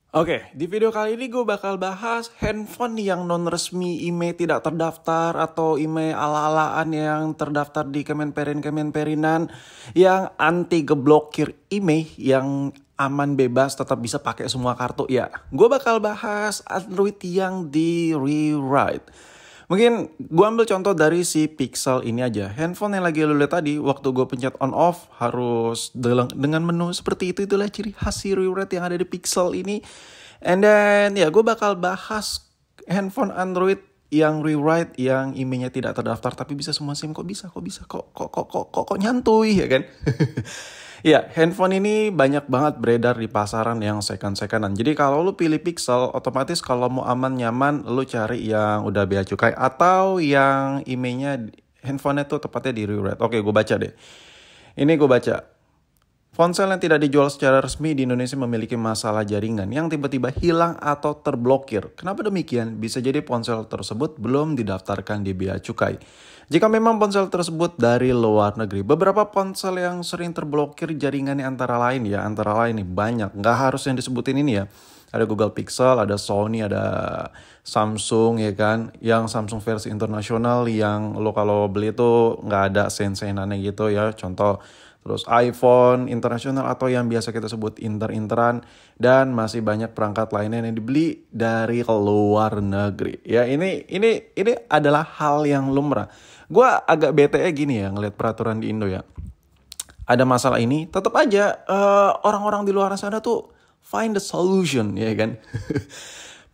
Oke, di video kali ini gue bakal bahas handphone yang non resmi, IMEI tidak terdaftar, atau IMEI ala-alaan yang terdaftar di Kemenperinan yang anti geblokir IMEI yang aman bebas tetap bisa pakai semua kartu ya. Gue bakal bahas Android yang di rewrite. Mungkin gue ambil contoh dari si Pixel ini aja. Handphone yang lagi lu lihat tadi, waktu gue pencet on off harus dengan menu seperti itu. Itulah ciri khas si rewrite yang ada di Pixel ini. And then ya gue bakal bahas handphone Android yang rewrite yang IMEI-nya tidak terdaftar tapi bisa semua SIM. Kok nyantuy ya kan? Ya, handphone ini banyak banget beredar di pasaran yang second-secondan. Jadi kalau lu pilih Pixel, otomatis kalau mau aman nyaman, lu cari yang udah bea cukai atau yang IMEI-nya handphone itu tepatnya di rewrite. Oke, gue baca deh. Ini gue baca. Ponsel yang tidak dijual secara resmi di Indonesia memiliki masalah jaringan yang tiba-tiba hilang atau terblokir. Kenapa demikian? Bisa jadi ponsel tersebut belum didaftarkan di bea cukai. Jika memang ponsel tersebut dari luar negeri, beberapa ponsel yang sering terblokir jaringannya antara lain nih banyak. Nggak harus yang disebutin ini ya. Ada Google Pixel, ada Sony, ada Samsung ya kan. Yang Samsung versi internasional yang lo kalau beli tuh nggak ada sen-senannya gitu ya. Contoh terus iPhone internasional atau yang biasa kita sebut inter-interan, dan masih banyak perangkat lainnya yang dibeli dari luar negeri. Ya ini adalah hal yang lumrah. Gue agak bete gini ya ngelihat peraturan di Indo ya. Ada masalah ini, tetap aja orang-orang di luar sana tuh find the solution ya kan.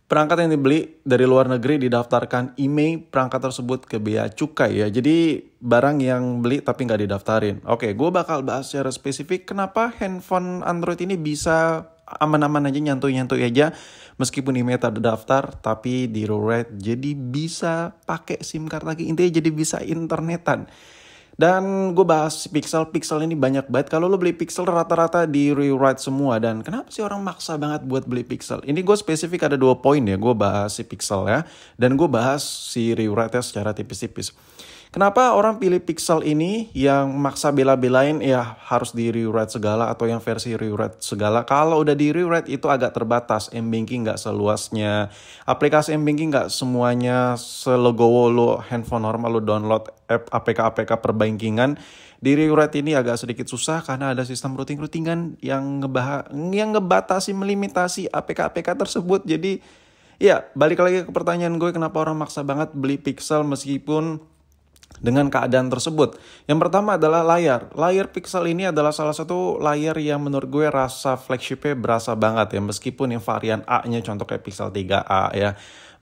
Perangkat yang dibeli dari luar negeri didaftarkan IMEI perangkat tersebut ke bea cukai ya. Jadi barang yang beli tapi nggak didaftarin. Oke, gue bakal bahas secara spesifik kenapa handphone Android ini bisa aman-aman aja, nyantuy-nyantuy aja. Meskipun IMEI tak terdaftar tapi di rewrite jadi bisa pakai SIM card lagi. Intinya jadi bisa internetan. Dan gue bahas Pixel ini banyak banget. Kalau lo beli Pixel rata-rata di rewrite semua. Dan kenapa sih orang maksa banget buat beli Pixel? Ini gue spesifik ada 2 poin ya. Gue bahas si Pixel ya. Dan gue bahas si rewrite-nya secara tipis-tipis. Kenapa orang pilih Pixel ini yang maksa bela-belain ya harus di rewrite segala atau yang versi rewrite segala. Kalau udah di rewrite itu agak terbatas. M-Banking gak seluasnya. Aplikasi M-Banking gak semuanya selegowo lo handphone normal lo download app APK perbankingan. Di rewrite ini agak sedikit susah karena ada sistem routing-routingan yang ngebatasi, melimitasi APK tersebut. Jadi ya balik lagi ke pertanyaan gue, kenapa orang maksa banget beli Pixel meskipun dengan keadaan tersebut. Yang pertama adalah layar. Layar Pixel ini adalah salah satu layar yang menurut gue rasa flagshipnya berasa banget ya. Meskipun yang varian A-nya contoh kayak Pixel 3a ya.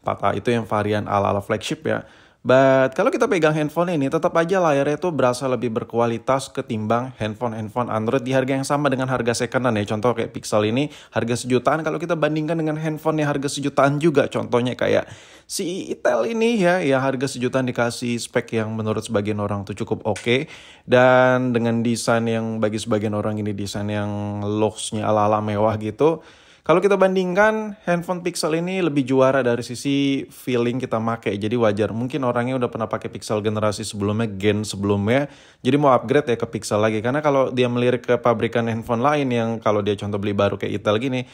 4a itu yang varian ala-ala flagship ya. But kalau kita pegang handphone ini tetap aja layarnya itu berasa lebih berkualitas ketimbang handphone Android di harga yang sama dengan harga secondan ya. Contoh kayak Pixel ini harga sejutaan, kalau kita bandingkan dengan handphone yang harga sejutaan juga. Contohnya kayak si Itel ini ya harga sejutaan dikasih spek yang menurut sebagian orang tuh cukup oke. Dan dengan desain yang bagi sebagian orang ini desain yang looks-nya ala-ala mewah gitu. Kalau kita bandingkan, handphone Pixel ini lebih juara dari sisi feeling kita pakai. Jadi wajar, mungkin orangnya udah pernah pakai Pixel generasi sebelumnya, gen sebelumnya. Jadi mau upgrade ya ke Pixel lagi. Karena kalau dia melirik ke pabrikan handphone lain yang kalau dia contoh beli baru kayak Itel gini,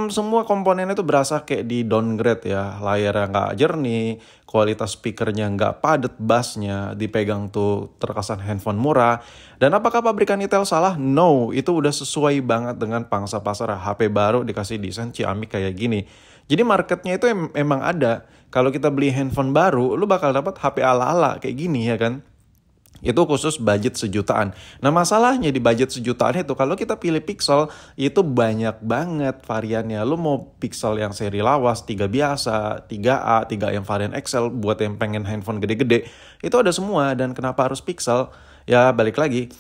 semua komponennya tuh berasa kayak di downgrade ya. Layarnya nggak jernih, kualitas speakernya nggak padet, bassnya dipegang tuh terkesan handphone murah. Dan apakah pabrikan Itel salah? No, itu udah sesuai banget dengan pangsa pasar. HP baru dikasih desain ciamik kayak gini. Jadi marketnya itu emang ada. Kalau kita beli handphone baru, lu bakal dapat HP ala-ala kayak gini ya kan. Itu khusus budget sejutaan. Nah masalahnya di budget sejutaan itu kalau kita pilih Pixel itu banyak banget variannya. Lu mau Pixel yang seri lawas, 3 biasa, 3A, 3 yang varian XL buat yang pengen handphone gede-gede. Itu ada semua. Dan kenapa harus Pixel? Ya balik lagi.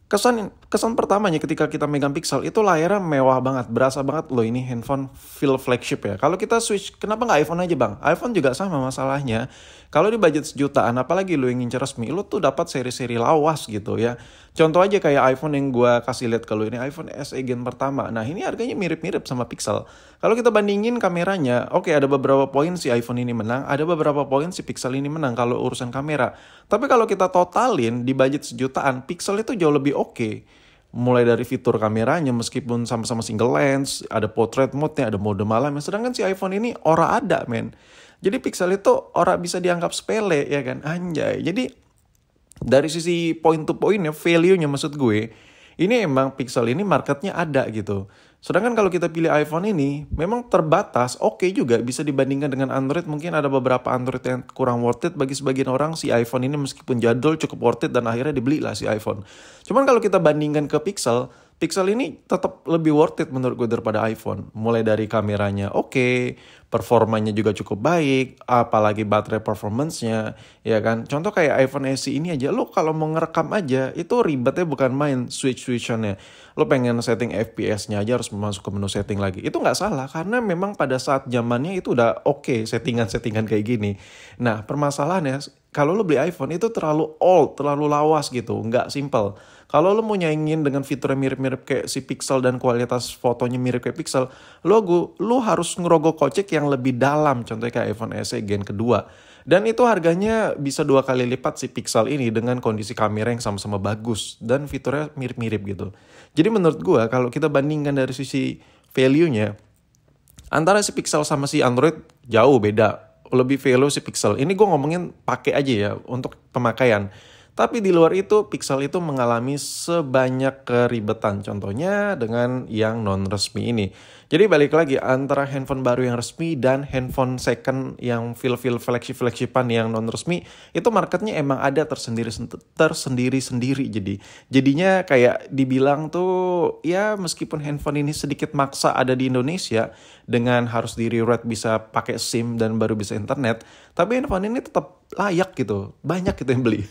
Kesan pertamanya ketika kita megang Pixel itu layarnya mewah banget, berasa banget loh ini handphone feel flagship ya. Kalau kita switch, kenapa nggak iPhone aja bang? iPhone juga sama masalahnya. Kalau di budget sejutaan, apalagi lu yang ngincer resmi, lu tuh dapat seri-seri lawas gitu ya. Contoh aja kayak iPhone yang gue kasih lihat ke lu ini, iPhone SE gen pertama. Nah ini harganya mirip-mirip sama Pixel. Kalau kita bandingin kameranya, oke ada beberapa poin si iPhone ini menang, ada beberapa poin si Pixel ini menang kalau urusan kamera. Tapi kalau kita totalin di budget sejutaan, Pixel itu jauh lebih oke. mulai dari fitur kameranya meskipun sama-sama single lens, ada portrait mode-nya, ada mode malam. Sedangkan si iPhone ini ora ada, men. Jadi Pixel itu ora bisa dianggap sepele, ya kan? Anjay. Jadi dari sisi point to point-nya, value-nya maksud gue, ini emang Pixel ini marketnya ada gitu. Sedangkan kalau kita pilih iPhone ini, memang terbatas, oke juga bisa dibandingkan dengan Android. Mungkin ada beberapa Android yang kurang worth it bagi sebagian orang. Si iPhone ini meskipun jadul cukup worth it dan akhirnya dibeli lah si iPhone. Cuman kalau kita bandingkan ke Pixel, Pixel ini tetap lebih worth it menurut gue daripada iPhone. Mulai dari kameranya oke, performanya juga cukup baik, apalagi baterai performance-nya, ya kan. Contoh kayak iPhone SE ini aja, lo kalau mau ngerekam aja, itu ribetnya bukan main switch-switchannya. Lo pengen setting FPS-nya aja harus masuk ke menu setting lagi. Itu nggak salah, karena memang pada saat zamannya itu udah oke settingan-settingan kayak gini. Nah, permasalahannya, kalau lo beli iPhone itu terlalu old, terlalu lawas gitu, nggak simple. Kalau lo mau nyaingin dengan fitur yang mirip-mirip kayak si Pixel dan kualitas fotonya mirip kayak Pixel, lo harus ngerogoh kocek yang lebih dalam, contohnya kayak iPhone SE Gen kedua. Dan itu harganya bisa 2 kali lipat si Pixel ini dengan kondisi kamera yang sama-sama bagus dan fiturnya mirip-mirip gitu. Jadi menurut gua kalau kita bandingkan dari sisi value-nya, antara si Pixel sama si Android jauh beda. Lebih value si Pixel. Ini gue ngomongin pakai aja ya untuk pemakaian. Tapi di luar itu Pixel itu mengalami sebanyak keribetan. Contohnya dengan yang non resmi ini. Jadi balik lagi antara handphone baru yang resmi dan handphone second yang feel flagship-flagshipan yang non resmi, itu marketnya emang ada tersendiri-sendiri. Jadinya kayak dibilang tuh ya meskipun handphone ini sedikit maksa ada di Indonesia dengan harus di rewrite bisa pakai SIM dan baru bisa internet, tapi handphone ini tetap layak gitu. Banyak gitu yang beli.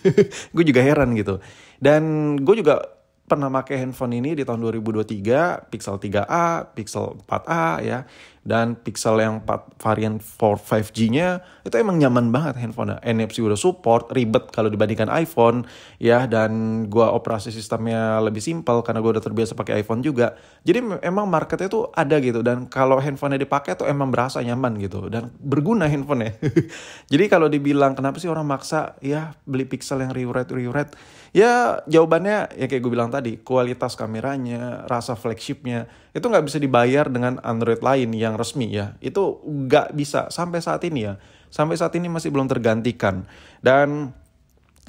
Gue juga heran gitu. Dan gue juga pernah pakai handphone ini di tahun 2023, Pixel 3a, Pixel 4a ya, dan Pixel yang 4 varian 5G-nya itu emang nyaman banget handphone-nya. NFC udah support, ribet kalau dibandingkan iPhone ya, dan gua operasi sistemnya lebih simpel karena gua udah terbiasa pakai iPhone juga. Jadi emang marketnya tuh ada gitu, dan kalau handphone-nya dipakai tuh emang berasa nyaman gitu dan berguna handphone-nya. Jadi kalau dibilang kenapa sih orang maksa ya beli Pixel yang rewrite, ya jawabannya ya kayak gue bilang tadi, kualitas kameranya, rasa flagshipnya itu nggak bisa dibayar dengan Android lain yang resmi ya. Itu nggak bisa sampai saat ini ya. Sampai saat ini masih belum tergantikan. Dan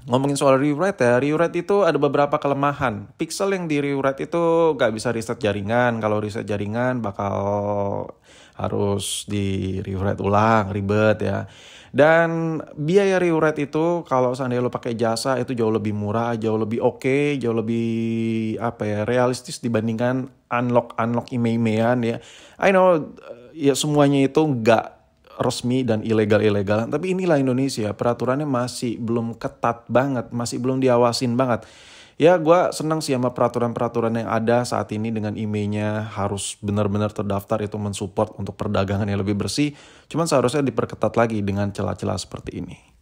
ngomongin soal rewrite ya, rewrite itu ada beberapa kelemahan. Pixel yang di rewrite itu nggak bisa reset jaringan. Kalau reset jaringan bakal harus di rewrite ulang, ribet ya. Dan biaya rewrite itu kalau seandainya lo pakai jasa itu jauh lebih murah, jauh lebih oke, jauh lebih realistis dibandingkan unlock email-emailan ya. I know ya semuanya itu nggak resmi dan ilegal, tapi inilah Indonesia, peraturannya masih belum ketat banget, masih belum diawasin banget. Ya gue senang sih sama peraturan-peraturan yang ada saat ini dengan emailnya harus benar-benar terdaftar, itu mensupport untuk perdagangan yang lebih bersih. Cuman seharusnya diperketat lagi dengan celah-celah seperti ini.